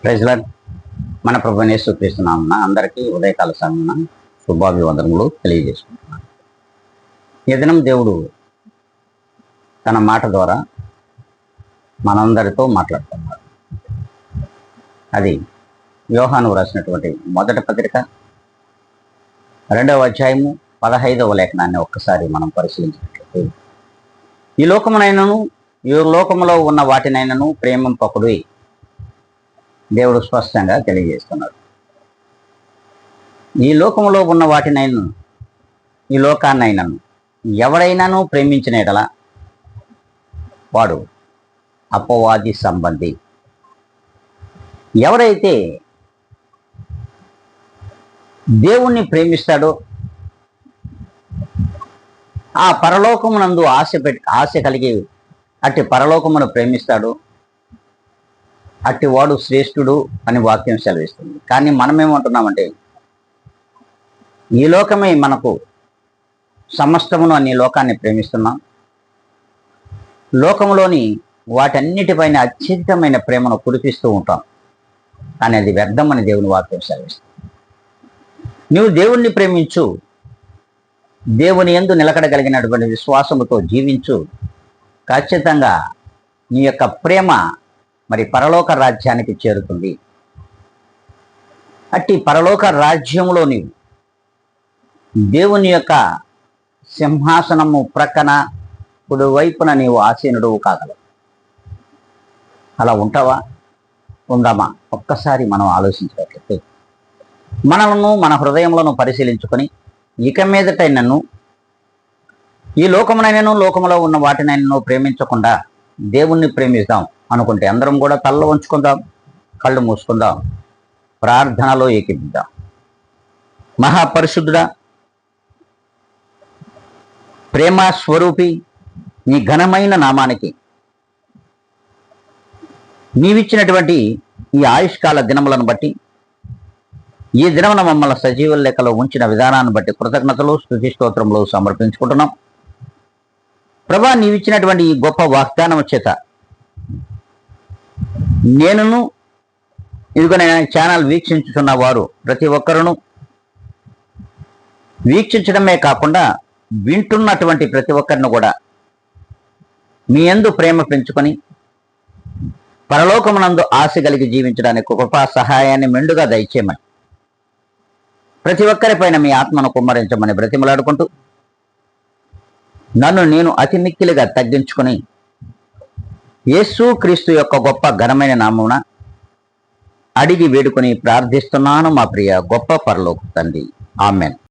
Praise lord. మన ప్రభువైన యేసుక్రీస్తు నామమున అందరికీ ఉదయకాల సమయమున శుభాభివందనములు తెలియజేసుకుంటున్నాను. ఈ దినం దేవుడు తన మాట ద్వారా మనందరితో మాట్లాడుతున్నారు. అది యోహాను రాసినటువంటి మొదటి పత్రిక 2వ అధ్యాయము 15వ లేఖనాన్ని ఒక్కసారి మనం పరిశీలించినట్లయితే, ఈ లోకమునైనను ఈ లోకములో ఉన్న వాటినైనను ప్రేమింపకుడి దేవుడు స్పష్టంగా తెలియజేస్తున్నాడు. ఈ లోకములో ఉన్న వాటినైనా ఈ లోకాన్నైనాను ఎవడైనాను ప్రేమించిన ఎడల వాడు అపవాది సంబంధి. ఎవరైతే దేవుణ్ణి ప్రేమిస్తాడో, ఆ పరలోకమునందు ఆశ కలిగి అట్టి పరలోకమును ప్రేమిస్తాడు, అట్టి వాడు శ్రేష్ఠుడు అని వాక్యం సెలవిస్తుంది. కానీ మనమేమంటున్నామంటే, ఈ లోకమే మనకు సమస్తమును అని లోకాన్ని ప్రేమిస్తున్నాం. లోకంలోని వాటన్నిటిపైన అత్యధికమైన ప్రేమను కురిపిస్తూ ఉంటాం. కానీ అది వ్యర్థమని దేవుని వాక్యం సెలవిస్తుంది. నువ్వు దేవుణ్ణి ప్రేమించు, దేవుని యందు నిలకడగలిగినటువంటి విశ్వాసముతో జీవించు. ఖచ్చితంగా నీ యొక్క ప్రేమ మరి పరలోక రాజ్యానికి చేరుతుంది. అట్టి పరలోక రాజ్యంలో నీవు దేవుని యొక్క సింహాసనము ప్రక్కన కుడి వైపున నీవు ఆసీనుడువు కాగలవు. అలా ఉంటావా? ఉందామా? ఒక్కసారి మనం ఆలోచించినట్లయితే, మనలను మన హృదయంలో పరిశీలించుకొని, ఇక మీదట నన్ను ఈ లోకమునైనను లోకములో ఉన్న వాటినైనా ప్రేమించకుండా దేవుణ్ణి ప్రేమిస్తాం అనుకుంటే అందరం కూడా తలలో ఉంచుకుందాం, కళ్ళు మూసుకుందాం, ప్రార్థనలో ఏకీపిద్దాం. మహాపరిశుద్ధుడా, ప్రేమ స్వరూపి, నీ ఘనమైన నామానికి నీవిచ్చినటువంటి ఈ ఆయుష్కాల దినములను బట్టి, ఈ దినమున మమ్మల్ని సజీవుల లెక్కలో ఉంచిన విధానాన్ని బట్టి కృతజ్ఞతలు, స్తుతి స్తోత్రములు సమర్పించుకుంటున్నాం. ప్రభా, నీవిచ్చినటువంటి ఈ గొప్ప వాగ్దానం చేత నేనును ఇదిగో నేను ఛానల్ వీక్షించుతున్న వారు ప్రతి ఒక్కరును వీక్షించడమే కాకుండా వింటున్నటువంటి ప్రతి ఒక్కరిని కూడా మీ యందు ప్రేమ పెంచుకొని పరలోకమునందు ఆశ కలిగి జీవించడానికి కృపా సహాయాన్ని మెండుగా దయచేయమని, ప్రతి ఒక్కరిపైన మీ ఆత్మను కుమ్మరించమని బ్రతిమలాడుకుంటూ, నన్ను నేను అతి మిక్కిలిగా తగ్గించుకొని యేసు క్రీస్తు యొక్క గొప్ప ఘనమైన నామమున అడిగి వేడుకొని ప్రార్థిస్తున్నాను మా ప్రియ గొప్ప పరలోక తండ్రి. ఆమెన్.